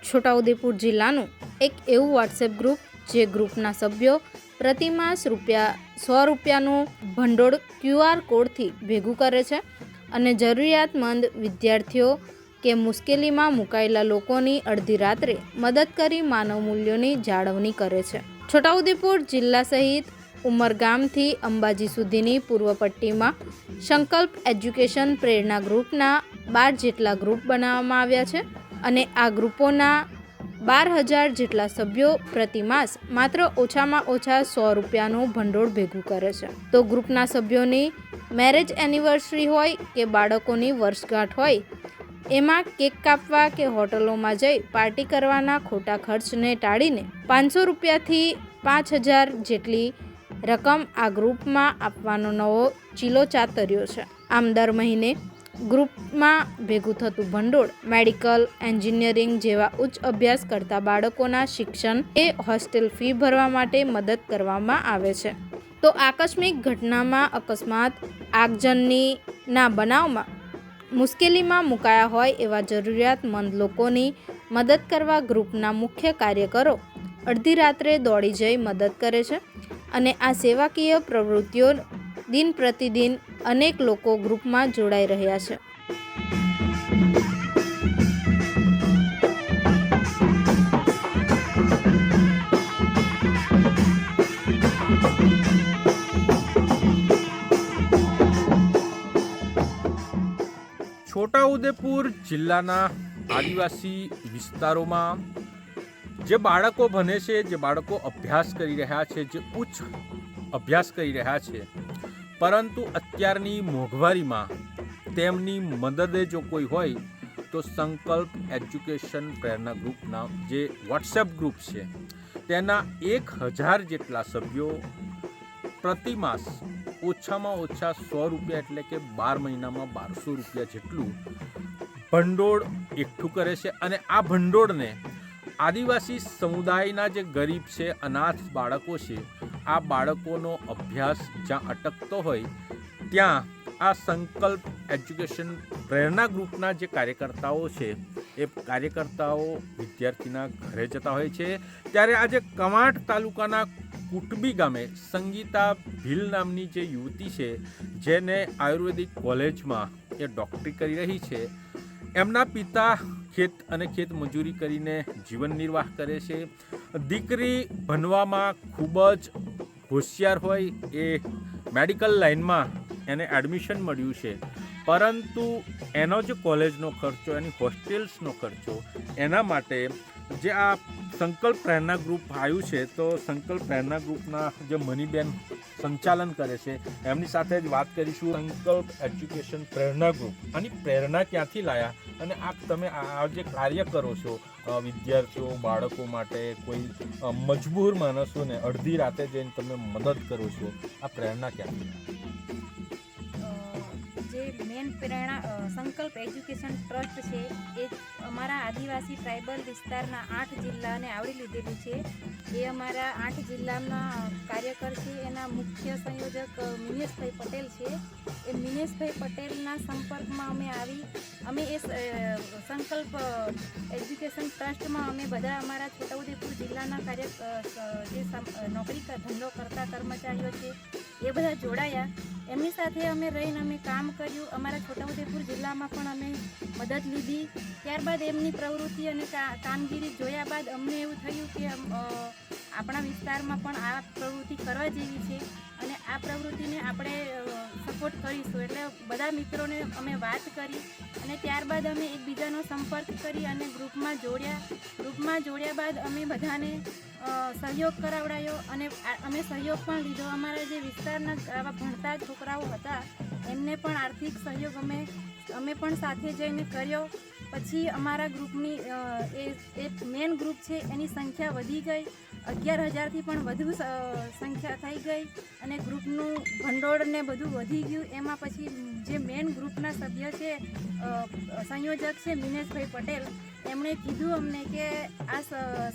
છોટાઉદેપુર જિલ્લાનું એક એવું વોટ્સએપ ગ્રુપ જે ગ્રુપના સભ્યો પ્રતિમાસ ₹100નું ભંડોળ QR કોડથી ભેગું કરે છે અને જરૂરિયાતમંદ વિદ્યાર્થીઓ કે મુશ્કેલીમાં મુકાયેલા લોકોની અડધી રાત્રે મદદ કરી માનવ મૂલ્યોની જાળવણી કરે છે। છોટાઉદેપુર જિલ્લા સહિત ઉમરગામથી અંબાજી સુધીની પૂર્વ પટ્ટીમાં સંકલ્પ એજ્યુકેશન પ્રેરણા ગ્રુપના 12 જેટલા ગ્રુપ બનાવવામાં આવ્યા છે અને આ ગ્રુપોના 12,000 જેટલા સભ્યો પ્રતિમાસ માત્ર ઓછામાં ઓછા ₹100નું ભંડોળ ભેગું કરે છે। તો ગ્રુપના સભ્યોની મેરેજ એનિવર્સરી હોય કે બાળકોની વર્ષગાંઠ હોય, એમાં કેક કાપવા કે હોટલોમાં જઈ પાર્ટી કરવાના ખોટા ખર્ચને ટાળીને ₹500થી 5,000 જેટલી રકમ આ ગ્રુપમાં આપવાનો નવો ચીલો ચાતર્યો છે। આમ દર મહિને ગ્રુપમાં ભેગું થતું ભંડોળ મેડિકલ, એન્જિનિયરિંગ જેવા ઉચ્ચ અભ્યાસ કરતા બાળકોના શિક્ષણ કે હોસ્ટેલ ફી ભરવા માટે મદદ કરવામાં આવે છે। તો આકસ્મિક ઘટનામાં અકસ્માત, આગજનીના બનાવમાં મુશ્કેલીમાં મુકાયા હોય એવા જરૂરિયાતમંદ લોકોની મદદ કરવા ગ્રુપના મુખ્ય કાર્યકરો અડધી રાત્રે દોડી જઈ મદદ કરે છે અને આ સેવાકીય પ્રવૃત્તિઓ દિન પ્રતિદિન અનેક લોકો ગ્રુપમાં જોડાઈ રહ્યા છે। છોટાઉદેપુર જિલ્લાના આદિવાસી વિસ્તારોમાં જે બાળકો ભણે છે, જે બાળકો અભ્યાસ કરી રહ્યા છે, જે ઉચ્ચ અભ્યાસ કરી રહ્યા છે, પરંતુ અત્યારની મોંઘવારીમાં તેમની મદદે જો કોઈ હોય તો સંકલ્પ એજ્યુકેશન પ્રેરણા ગ્રુપના જે વોટ્સએપ ગ્રુપ છે તેના 1,000 જેટલા સભ્યો પ્રતિમાસ ઓછામાં ઓછા ₹100 એટલે કે 12 મહિનામાં ₹1,200 જેટલું ભંડોળ એકઠું કરે છે અને આ ભંડોળને આદિવાસી સમુદાયના જે ગરીબ છે, અનાથ બાળકો છે, આ બાળકોનો અભ્યાસ જ્યાં અટકતો હોય ત્યાં આ સંકલ્પ એજ્યુકેશન પ્રેરણા ગ્રુપના જે કાર્યકર્તાઓ છે એ કાર્યકર્તાઓ વિદ્યાર્થીના ઘરે જતા હોય છે। ત્યારે આજે કવાંટ તાલુકાના કુટબી ગામે સંગીતા ભીલ નામની જે યુવતી છે, જેને આયુર્વેદિક કોલેજમાં એ ડૉક્ટરી કરી રહી છે, એમના પિતા ખેત મજૂરી કરીને જીવન નિર્વાહ કરે છે। દીકરી ભણવામાં ખૂબ જ હોશિયાર હોય, એ મેડિકલ લાઇનમાં એને એડમિશન મળ્યું છે, પરંતુ એનો જે કોલેજનો ખર્ચો, એની હોસ્ટેલ્સનો ખર્ચો, એના માટે જે આ સંકલ્પ પ્રેરણા ગ્રુપ આવ્યું છે, તો સંકલ્પ પ્રેરણા ગ્રુપના જે મનીબેન સંચાલન કરે છે એમની સાથે જ વાત કરીશું। સંકલ્પ એજ્યુકેશન પ્રેરણા ગ્રુપ આની પ્રેરણા ક્યાંથી લાયા અને તમે આ જે કાર્ય કરો છો વિદ્યાર્થીઓ, બાળકો માટે, કોઈ મજબૂર માણસોને અડધી રાતે જઈને તમે મદદ કરો છો, આ પ્રેરણા ક્યાંથી? જે મેન પ્રેરણા સંકલ્પ એજ્યુકેશન ટ્રસ્ટ છે એ અમારા આદિવાસી ટ્રાઇબલ વિસ્તારના 8 જિલ્લાને આવરી લીધેલું છે। એ અમારા 8 જિલ્લાના કાર્યકર છે, એના મુખ્ય સંયોજક મિનેશભાઈ પટેલ છે। એ મિનેશભાઈ પટેલના સંપર્કમાં અમે એ સંકલ્પ એજ્યુકેશન ટ્રસ્ટમાં અમે બધા અમારા છોટાઉદેપુર જિલ્લાના જે નોકરી ધંધો કરતા કર્મચારીઓ છે એ બધા જોડાયા। એમની સાથે અમે રહીને અમે કામ કર્યું। અમારા છોટાઉદેપુર જિલ્લામાં પણ અમે મદદ લીધી। ત્યારબાદ એમની પ્રવૃત્તિ અને કામગીરી જોયા બાદ અમને એવું થયું કે આપણા વિસ્તારમાં પણ આ પ્રવૃત્તિ કરવા જેવી છે અને આ પ્રવૃત્તિને આપણે સપોર્ટ કરીશું। એટલે બધા મિત્રોને અમે વાત કરી અને ત્યારબાદ અમે એકબીજાનો સંપર્ક કરી અને ગ્રુપમાં જોડ્યા બાદ અમે બધાને સહયોગ કરાવડાયો અને અમે સહયોગ પણ લીધો। અમારા જે વિસ્તારના આવા ભણતા છોકરાઓ હતા એમને પણ આર્થિક સહયોગ અમે પણ સાથે જઈને કર્યો। પછી અમારા ગ્રુપની એ મેન ગ્રુપ છે એની સંખ્યા વધી ગઈ, 11,000થી પણ વધુ સંખ્યા થઈ ગઈ અને ગ્રુપનું ભંડોળ ને બધું વધી ગયું। એમાં પછી જે મેન ગ્રુપના સભ્ય છે, સંયોજક છે મિનેશભાઈ પટેલ, એમણે કીધું અમને કે આ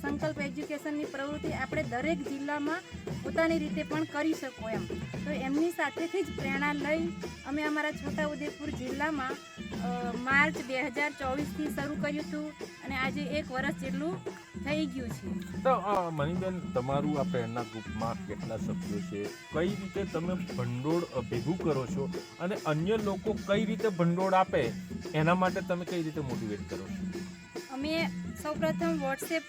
સંકલ્પ એજ્યુકેશનની પ્રવૃત્તિ આપણે દરેક જિલ્લામાં પોતાની રીતે પણ કરી શકો એમ। તો એમની સાથેથી જ પ્રેરણા લઈ અમે અમારા છોટાઉદેપુર જિલ્લામાં માર્ચ 2024થી શરૂ કર્યું હતું અને આજે 1 વર્ષ જેટલું થઈ ગયું છે. તો મણિબેન, તમારું આ પ્રેરણા ગ્રુપમાં કેટલા સભ્યો છે, કઈ રીતે તમે ભંડોળ ભેગું કરો છો અને અન્ય લોકો કઈ રીતે ભંડોળ આપે એના માટે તમે કઈ રીતે મોટિવેટ કરો છો? અમે સૌપ્રથમ વોટ્સએપ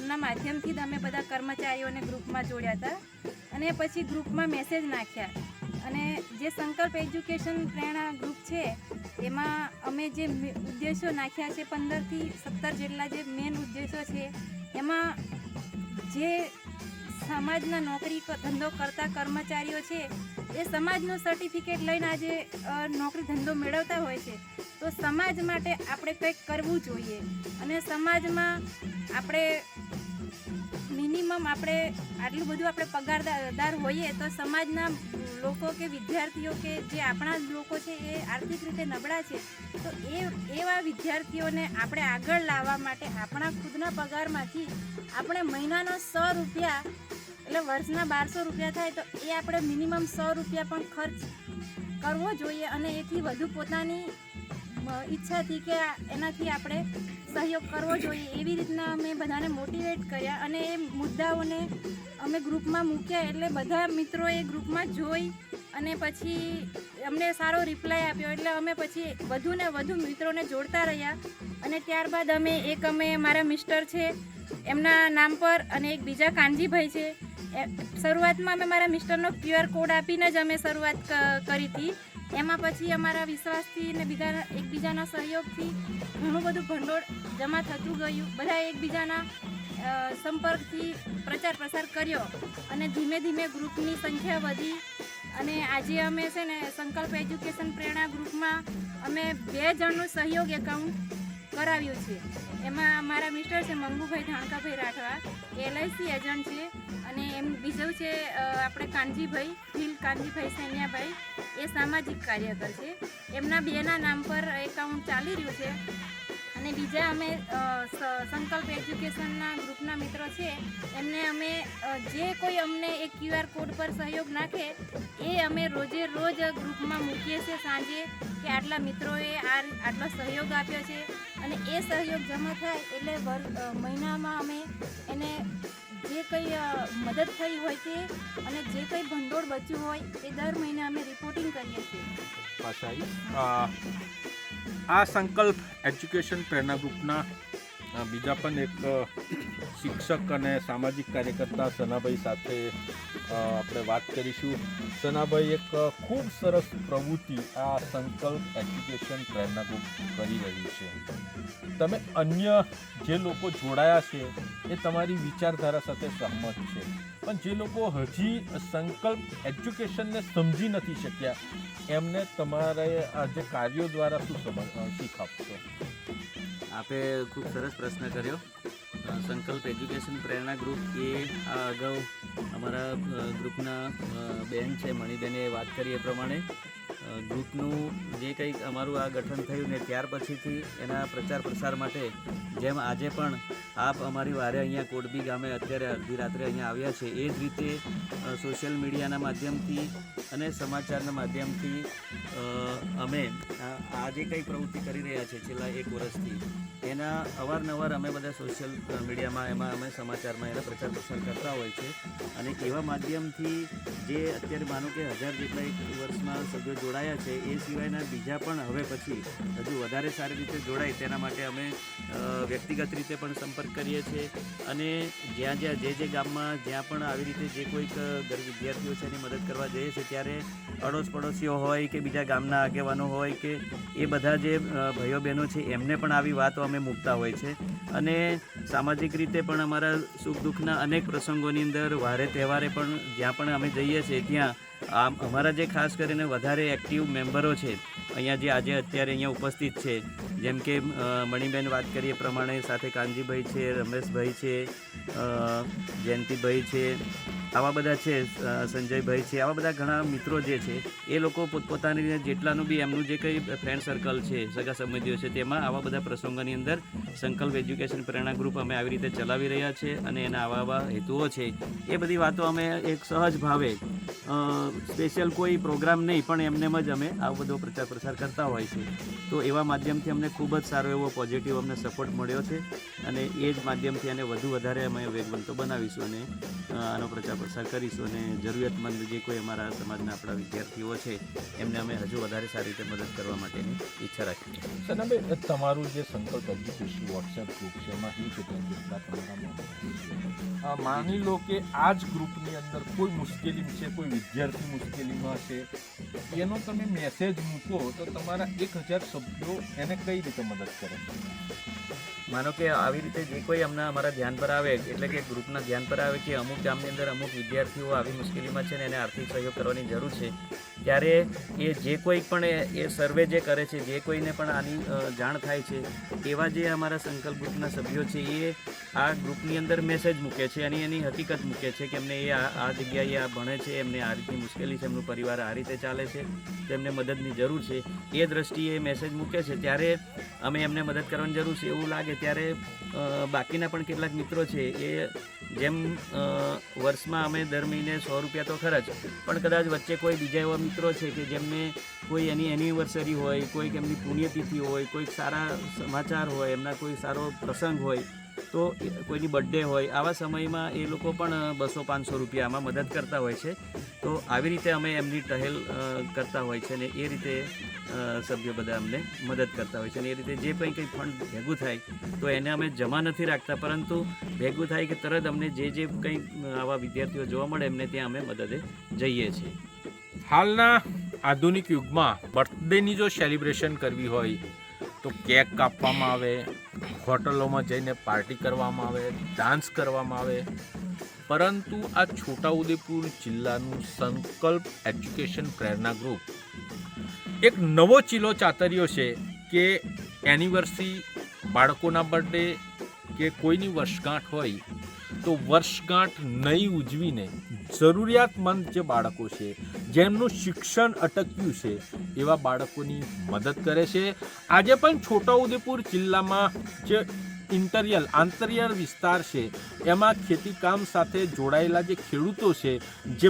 ના માધ્યમથી જ અમે બધા કર્મચારીઓને ગ્રુપમાં જોડ્યા હતા અને પછી ગ્રુપમાં મેસેજ નાખ્યા અને જે સંકલ્પ એજ્યુકેશન પ્રેરણા ગ્રુપ છે એમાં અમે જે ઉદ્દેશો નાખ્યા છે 15 થી 17 જેટલા જે મેન ઉદ્દેશો છે એમાં જે સમાજના નોકરી ધંધો કરતા કર્મચારીઓ છે એ સમાજનું સર્ટિફિકેટ લઈને આજે નોકરી ધંધો મેળવતા હોય છે. તો સમાજ માટે આપણે કંઈક કરવું જોઈએ અને સમાજમાં આપણે મિનિમમ આપણે આટલું બધું આપણે પગારદાર હોઈએ તો સમાજના લોકો કે વિદ્યાર્થીઓ કે જે આપણા લોકો છે એ આર્થિક રીતે નબળા છે તો એવા વિદ્યાર્થીઓને આપણે આગળ લાવવા માટે આપણા ખુદના પગારમાંથી આપણે મહિનાનો 100 રૂપિયા એટલે વર્ષના 1200 રૂપિયા થાય તો એ આપણે મિનિમમ 100 રૂપિયા પણ ખર્ચ કરવો જોઈએ અને એથી વધુ પોતાની ઈચ્છાથી કે એનાથી આપણે સહયોગ કરવો જોઈએ. એવી રીતના અમે બધાને મોટિવેટ કર્યા અને એ મુદ્દાઓને અમે ગ્રુપમાં મૂક્યા એટલે બધા મિત્રોએ ગ્રુપમાં જોઈ અને પછી અમને સારો રિપ્લાય આપ્યો એટલે અમે પછી વધુ ને વધુ મિત્રોને જોડતા રહ્યા અને ત્યારબાદ અમે મારા મિસ્ટર છે એમના નામ પર અને એક બીજા કાનજીભાઈ છે શરૂઆતમાં અમે મારા મિસ્ટરનો QR કોડ આપીને જ અમે શરૂઆત કરી હતી. એમાં પછી અમારા વિશ્વાસથી ને એકબીજાના સહયોગથી ઘણું બધું ભંડોળ જમા થતું ગયું. બધા એકબીજાના સંપર્કથી પ્રચાર પ્રસાર કર્યો અને ધીમે ધીમે ગ્રુપની સંખ્યા વધી અને આજે અમે છે ને સંકલ્પ એજ્યુકેશન પ્રેરણા ગ્રુપમાં અમે 2 જણનું સહયોગ એકાઉન્ટ કરાવ્યું છે. એમાં મારા મિસ્ટર છે મંગુભાઈ ધાણકાભાઈ રાઠવા, LIC એજન્ટ છે અને એમ બીજું છે આપણે કાનજીભાઈ સૈન્યાભાઈ, એ સામાજિક કાર્યકર છે. એમના 2ના નામ પર એકાઉન્ટ ચાલી રહ્યું છે અને બીજા અમે સંકલ્પ એજ્યુકેશનના ગ્રુપના મિત્રો છે એમને અમે જે કોઈ અમને એક QR કોડ પર સહયોગ નાખે એ અમે રોજે રોજ ગ્રુપમાં મૂકીએ છીએ સાંજે કે આટલા મિત્રોએ આટલો સહયોગ આપ્યો છે અને એ સહયોગ જમા થાય એટલે મહિનામાં અમે એને જે કંઈ મદદ થઈ હોય તે અને જે કંઈ ભંડોળ બચ્યું હોય એ દર મહિને અમે રિપોર્ટિંગ કરીએ છીએ. આ સંકલ્પ એજ્યુકેશન પ્રેરણા ગ્રુપના બીજા પણ એક શિક્ષક અને સામાજિક કાર્યકર્તા સનાભાઈ સાથે આપણે વાત કરીશું. સનાભાઈ, એક ખૂબ સરસ પ્રવૃત્તિ આ સંકલ્પ એજ્યુકેશન પ્રેરણા ગ્રુપ કરી રહ્યું છે. તમે અન્ય જે લોકો જોડાયા છે એ તમારી વિચારધારા સાથે સહમત છે, પણ જે લોકો હજી સંકલ્પ એજ્યુકેશનને સમજી નથી શક્યા એમને તમારે આ જે કાર્યો દ્વારા શું શીખ આપશો? આપે ખૂબ સરસ પ્રશ્ન કર્યો. સંકલ્પ એજ્યુકેશન પ્રેરણા ગ્રુપ એ આ અગાઉ અમારા ગ્રુપના બેન છે મણિબેને વાત કરી એ પ્રમાણે ગ્રુપનું જે કંઈક અમારું આ ગઠન થયું ને ત્યાર પછીથી એના પ્રચાર પ્રસાર માટે જેમ આજે પણ આપ અમારી વારે અહીંયા કોડબી ગામે અત્યારે અડધી રાત્રે અહીંયા આવ્યા છે એ જ રીતે સોશિયલ મીડિયાના માધ્યમથી અને સમાચારના માધ્યમથી અમે આ જે કંઈ પ્રવૃત્તિ કરી રહ્યા છે છેલ્લા 1 વર્ષથી એના અવારનવાર અમે બધા સોશિયલ મીડિયામાં એમાં અમે સમાચારમાં એના પ્રચાર પ્રસાર કરતા હોય છે અને એવા માધ્યમથી જે અત્યારે માનો કે 1000 જેટલા 1 વર્ષમાં સભ્યો જોડાયા છે એ સિવાયના બીજા પણ હવે પછી હજુ વધારે સારી રીતે જોડાય તેના માટે અમે વ્યક્તિગત રીતે પણ સંપર્ક કરીએ છીએ અને જે ગામમાં જ્યાં પણ આવી રીતે જે કોઈક ગરીબ વિદ્યાર્થીઓ છે એની મદદ કરવા જઈએ છીએ ત્યારે અડોશ પડોશીઓ હોય કે બીજા ગામના આગેવાનો હોય કે એ બધા જે ભાઈઓ બહેનો છે એમને પણ આવી વાતો અમે મૂકતા હોય છે અને સામાજિક રીતે પણ અમારા સુખ દુઃખના અનેક પ્રસંગોની અંદર વારે તહેવારે પણ જ્યાં પણ અમે જઈએ છીએ ત્યાં અમારા જે ખાસ કરીને વધારે એક્ટિવ મેમ્બરો છે અહીંયા જે આજે અત્યારે અહીંયા ઉપસ્થિત છે જેમ કે મણિબેન વાત કરીએ પ્રમાણે સાથે કાનજીભાઈ છે, રમેશભાઈ છે, જયંતિભાઈ છે, આવા બધા છે, સંજયભાઈ છે, આવા બધા ઘણા મિત્રો જે છે એ લોકો પોતપોતાની જેટલાનું બી એમનું જે કંઈ ફ્રેન્ડ સર્કલ છે, સગા સંબંધીઓ છે, તેમાં આવા બધા પ્રસંગોની અંદર સંકલ્પ એજ્યુકેશન પ્રેરણા ગ્રુપ અમે આવી રીતે ચલાવી રહ્યા છે અને એના આવા હેતુઓ છે એ બધી વાતો અમે એક સહજ ભાવે સ્પેશિયલ કોઈ પ્રોગ્રામ નહીં પણ એમનેમ જ અમે આવો બધો પ્રચાર પ્રસાર કરતા હોય છે. તો એવા માધ્યમથી અમને ખૂબ જ સારો એવો પોઝિટિવ અમને સપોર્ટ મળ્યો છે અને એ જ માધ્યમથી આને વધુ વધારે અમે વેગવંતો બનાવીશું અને આનો પ્રચાર પ્રસાર કરીશું અને જરૂરિયાતમંદ જે કોઈ અમારા સમાજના આપણા વિદ્યાર્થીઓ છે એમને અમે હજુ વધારે સારી રીતે મદદ કરવા માટેની ઈચ્છા રાખીએ છીએ. સનાભાઈ, તમારું જે સંકલ્પ એજ્યુકેશન વોટ્સએપ ગ્રુપ છે એમાં એ કેટલા જેટલા તમારા members છે. માની લો કે આ જ ગ્રુપની અંદર કોઈ મુશ્કેલી છે, કોઈ વિદ્યાર્થી મુશ્કેલીમાં છે, એનો તમે મેસેજ મૂકો તો તમારા 1000 સભ્યો એને કઈ રીતે મદદ કરે? માનો કે આવી રીતે જે કોઈ અમારા ધ્યાન પર આવે, એટલે કે ગ્રુપના ધ્યાન પર આવે કે અમુક ગામની અંદર અમુક વિદ્યાર્થીઓ આવી મુશ્કેલીમાં છે ને એને આર્થિક સહયોગ કરવાની જરૂર છે, ત્યારે એ જે કોઈ પણ એ સર્વે જે કરે છે, જે કોઈને પણ આની જાણ થાય છે, એવા જે અમારા સંકલ્પ ગ્રુપના સભ્યો છે એ આ ગ્રુપની અંદર મેસેજ મૂકે છે અને એની હકીકત મૂકે છે કે એમને એ આ જગ્યાએ આ ભણે છે, એમને આ રીતની મુશ્કેલી છે, એમનું પરિવાર આ રીતે ચાલે છે, તેમને મદદની જરૂર છે, એ દ્રષ્ટિએ મેસેજ મૂકે છે, ત્યારે અમે એમને મદદ કરવાની જરૂર છે એવું લાગે ત્યારે બાકીના પણ કેટલાક મિત્રો છે એ જેમ વર્ષમાં અમે દર મહિને 100 રૂપિયા તો ખરા જ, પણ કદાચ વચ્ચે કોઈ બીજા એવા મિત્રો છે કે જેમને કોઈ એની એનિવર્સરી હોય, કોઈક એમની પુણ્યતિથિ હોય, કોઈક સારા સમાચાર હોય, એમના કોઈ સારો પ્રસંગ હોય, તો કોઈની બર્થડે હોય, આવા સમયમાં એ લોકો પણ 200-500 રૂપિયા આમાં મદદ કરતા હોય છે. તો આવી રીતે અમે એમની ટહેલ કરતા હોય છે અને એ રીતે સભ્યો બધા અમને મદદ કરતા હોય છે અને એ રીતે જે કંઈ ફંડ ભેગું થાય તો એને અમે જમા નથી રાખતા, પરંતુ ભેગું થાય કે તરત અમને જે કંઈ આવા વિદ્યાર્થીઓ જોવા મળે એમને ત્યાં અમે મદદે જઈએ છીએ. હાલના આધુનિક યુગમાં બર્થડેની જો સેલિબ્રેશન કરવી હોય તો કેક કાપવામાં આવે, હોટલોમાં જઈને પાર્ટી કરવામાં આવે, ડાન્સ કરવામાં આવે, પરંતુ આ છોટાઉદેપુર જિલ્લાનું સંકલ્પ એજ્યુકેશન પ્રેરણા ગ્રુપ એક નવો ચીલો ચાતર્યો છે કે એનિવર્સરી, બાળકોના બર્થડે કે કોઈની વર્ષગાંઠ હોય તો વર્ષગાંઠ નહીં ઉજવીને જરૂરિયાતમંદ જે બાળકો છે, જેમનું શિક્ષણ અટક્યું છે, એવા બાળકોની મદદ કરે છે. આજે પણ છોટાઉદેપુર જિલ્લામાં જે આંતરિયાળ વિસ્તાર છે એમાં ખેતીકામ સાથે જોડાયેલા જે ખેડૂતો છે, જે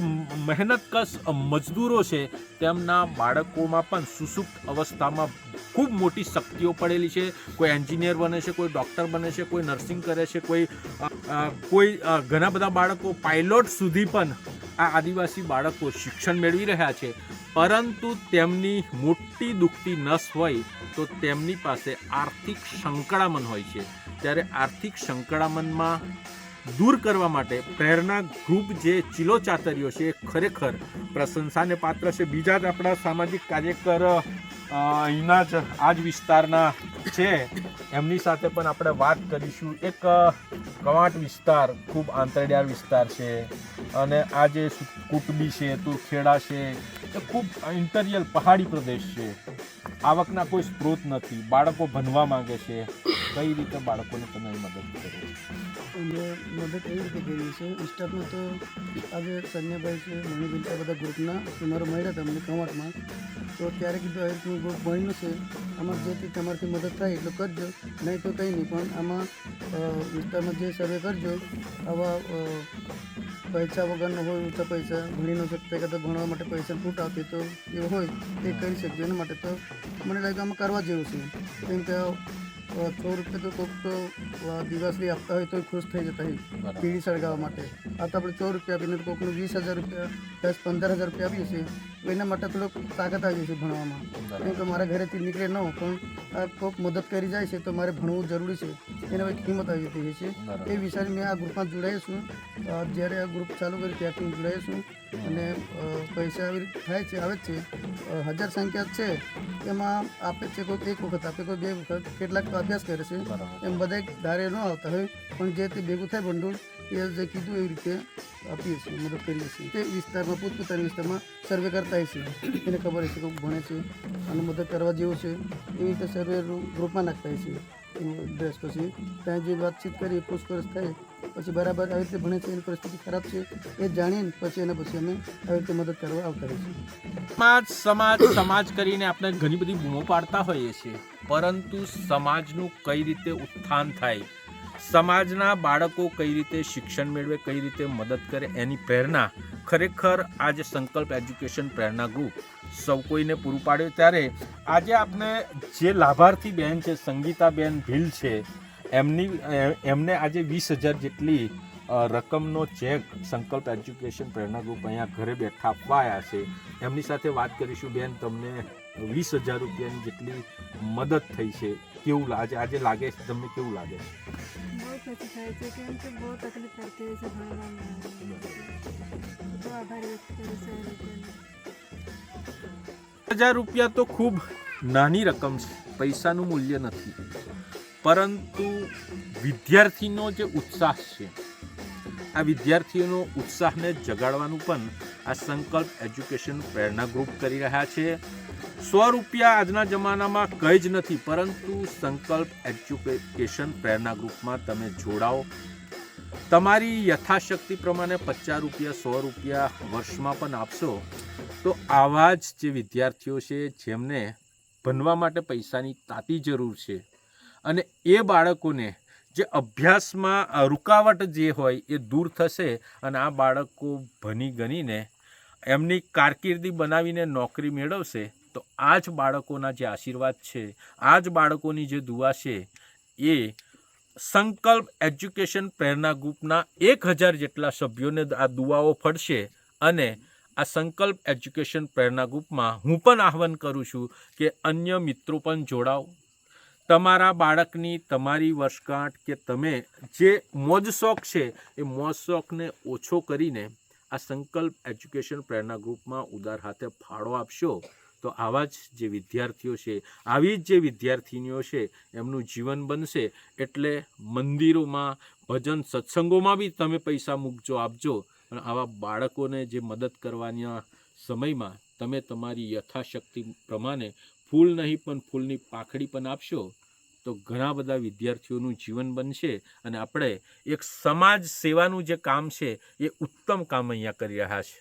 મહેનતકશ મજદૂરો છે, તેમના બાળકોમાં પણ સુસુપ્ત અવસ્થામાં ખૂબ મોટી શક્તિઓ પડેલી છે. કોઈ એન્જિનિયર બને છે, કોઈ ડૉક્ટર બને છે, કોઈ નર્સિંગ કરે છે, કોઈ ઘણા બધા બાળકો પાયલોટ સુધી પણ આ આદિવાસી બાળકો શિક્ષણ મેળવી રહ્યા છે. પરંતુ તેમની મોટી દુખતી નસ હોય તો તેમની પાસે આર્થિક સંકળામણ હોય છે. ત્યારે આર્થિક સંકળામણમાં દૂર કરવા માટે પ્રેરણા ગ્રુપ જે ચીલો ચાતર્યો છે એ ખરેખર પ્રશંસાને પાત્ર છે. બીજા જ આપણા સામાજિક કાર્યકર અહીંના જ આ જ વિસ્તારના છે, એમની સાથે પણ આપણે વાત કરીશું. એક કવાંટ વિસ્તાર, ખૂબ આંતરડિયાળ વિસ્તાર છે અને આ જે કુટબી છે, તુરખેડા છે, એ ખૂબ ઇન્ટરિયલ પહાડી પ્રદેશ છે. આવકના કોઈ સ્ત્રોત નથી, બાળકો ભણવા માંગે છે. કઈ રીતે બાળકોને તમે મદદ કરો? અમે મદદ એવી રીતે કરીએ છીએ. ઇન્સ્ટામાં તો આજે સંજયભાઈ છે, મણિબેન છે, બધા ગ્રુપના મારો મળ્યા હતા અમને કવાંટમાં, તો ત્યારે કીધું આ રીતનું ગ્રુપ બન્યું છે, આમાં જેથી તમારાથી મદદ થાય એટલું કરજો, નહીં તો કંઈ નહીં, પણ આમાં વિસ્તારમાં જે સર્વે કરજો, આવા પૈસા વગરનો હોય, ઊંચા પૈસા ભણી ન શકતા કે તો ભણવા માટે પૈસા ફૂટ આવતી તો એવું હોય તે કરી શકજો. એના માટે તો મને લાગે આમાં કરવા જેવું છે, કેમ કે 100 રૂપિયા તો કોઈક તો દિવાસળી આપતા હોય તો ખુશ થઈ જતા હોય પીળી સળગાવવા માટે. આ તો આપણે 100 રૂપિયા આપીને કોઈકનું 20,000 રૂપિયા 10-15,000 રૂપિયા આપીએ છીએ, એના માટે થોડોક તાકાત આવી જશે ભણવામાં. કેમ કે મારા ઘરેથી નીકળે ન પણ આ કોઈક મદદ કરી જાય છે તો મારે ભણવું જરૂરી છે, એના એક હિંમત આવી જતી હોય છે. એ વિચારી મેં આ ગ્રુપમાં જોડાયો છું. જ્યારે આ ગ્રુપ ચાલુ કરી ત્યારથી હું જોડાયો છું અને પૈસા આવી રીતે થાય છે, આવે જ છે. 1000 સંખ્યા છે એમાં આપે છે, કોઈ 1 વખત આપે, કોઈ 2 વખત, કેટલાક તો અભ્યાસ કરે છે. એમ બધા ધારે ન આવતા હોય પણ જે તે ભેગું થાય ભંડોળ એ જે કીધું એવી રીતે આપીએ છીએ, મદદ કરીએ છીએ. તે વિસ્તારમાં પોતપોતાના વિસ્તારમાં સર્વે કરતા હોય છે, એને ખબર હોય છે કે ભણે છે અને મદદ કરવા જેવું છે, એવી રીતે સર્વે ગ્રુપમાં નાખતા હોય છે એડ્રેસ. પછી ત્યાં જે વાતચીત કરી પૂછપરછ થાય પછી બરાબર આવી રીતે ભણે છે, એની પરિસ્થિતિ ખરાબ છે એ જાણીને પછી અમે આવી રીતે મદદ કરવા આવતા રહીશું. સમાજ કરીને આપણે ઘણી બધી બૂમો પાડતા હોઈએ છીએ, પરંતુ સમાજનું કઈ રીતે ઉત્થાન થાય, સમાજના બાળકો કઈ રીતે શિક્ષણ મેળવે, કઈ રીતે મદદ કરે, એની પ્રેરણા ખરેખર આજે સંકલ્પ એજ્યુકેશન પ્રેરણા ગ્રુપ સૌ કોઈને પૂરું પાડ્યું. ત્યારે આજે આપણે જે લાભાર્થી બેન છે, સંગીતાબેન ભીલ છે, એમને આજે 20,000 જેટલી રકમનો ચેક સંકલ્પ એજ્યુકેશન પ્રેરણા ગ્રુપ અહીંયા ઘરે બેઠા આપવા આવ્યા છે. એમની સાથે વાત કરીશું. બેન, તમને 20,000 રૂપિયાની જેટલી મદદ થઈ છે, કેવું આજે લાગે છે તમને? કેવું લાગે છે? બહુ ખુશી થાય છે, કેમ કે બહુ તકલીફ પડતી હોય છે ભણવામાં. તો આભાર વ્યક્ત કરું છું એ લોકોને. 1000 રૂપિયા તો ખૂબ નાની રકમ છે, પૈસાનું મૂલ્ય નથી, પરંતુ વિદ્યાર્થીનો જે ઉત્સાહ છે, આ વિદ્યાર્થીઓનો ઉત્સાહને જગાડવાનું પણ આ સંકલ્પ એજ્યુકેશન પ્રેરણા ગ્રુપ કરી રહ્યા છે. 100 રૂપિયા આજના જમાનામાં કંઈ જ નથી, પરંતુ સંકલ્પ એજ્યુકેશન પ્રેરણા ગ્રુપમાં તમે જોડાઓ. તમારી યથાશક્તિ પ્રમાણે 50 રૂપિયા, 100 રૂપિયા વર્ષમાં પણ આપશો તો આવા જ જે વિદ્યાર્થીઓ છે જેમને ભણવા માટે પૈસાની તાતી જરૂર છે, અને એ બાળકોને જે અભ્યાસમાં રૂકાવટ જે હોય એ દૂર થશે, અને આ બાળકો ભણી ગણીને એમની કારકિર્દી બનાવીને નોકરી મેળવશે, તો આ જ બાળકોના જે આશીર્વાદ છે, આ જ બાળકોની જે દુઆ છે, એ સંકલ્પ એજ્યુકેશન પ્રેરણા ગ્રુપના 1,000 જેટલા સભ્યોને આ દુઆઓ ફળશે. અને આ સંકલ્પ એજ્યુકેશન પ્રેરણા ગ્રુપમાં હું પણ આહ્વાન કરું છું કે અન્ય મિત્રો પણ જોડાઓ. તમારા બાળકની તમારી વર્ષગાંઠ કે તમે જે મોજ શોખ છે એ મોજ શોખને ઓછો કરીને આ સંકલ્પ એજ્યુકેશન પ્રેરણા ગ્રુપમાં ઉદાર હાથે ફાળો આપશો તો આવા જ જે વિદ્યાર્થીઓ છે, આવી જ જે વિદ્યાર્થીનીઓ છે, એમનું જીવન બનશે. એટલે મંદિરોમાં, ભજન સત્સંગોમાં બી તમે પૈસા મૂકજો, આપજો, અને આવા બાળકોને જે મદદ કરવાના સમયમાં તમે તમારી યથાશક્તિ પ્રમાણે ફૂલ નહીં પણ ફૂલની પાંખડી પણ આપશો તો ઘણા બધા વિદ્યાર્થીઓનું જીવન બનશે. અને આપણે એક સમાજ સેવાનું જે કામ છે એ ઉત્તમ કામ અહીંયા કરી રહ્યા છે.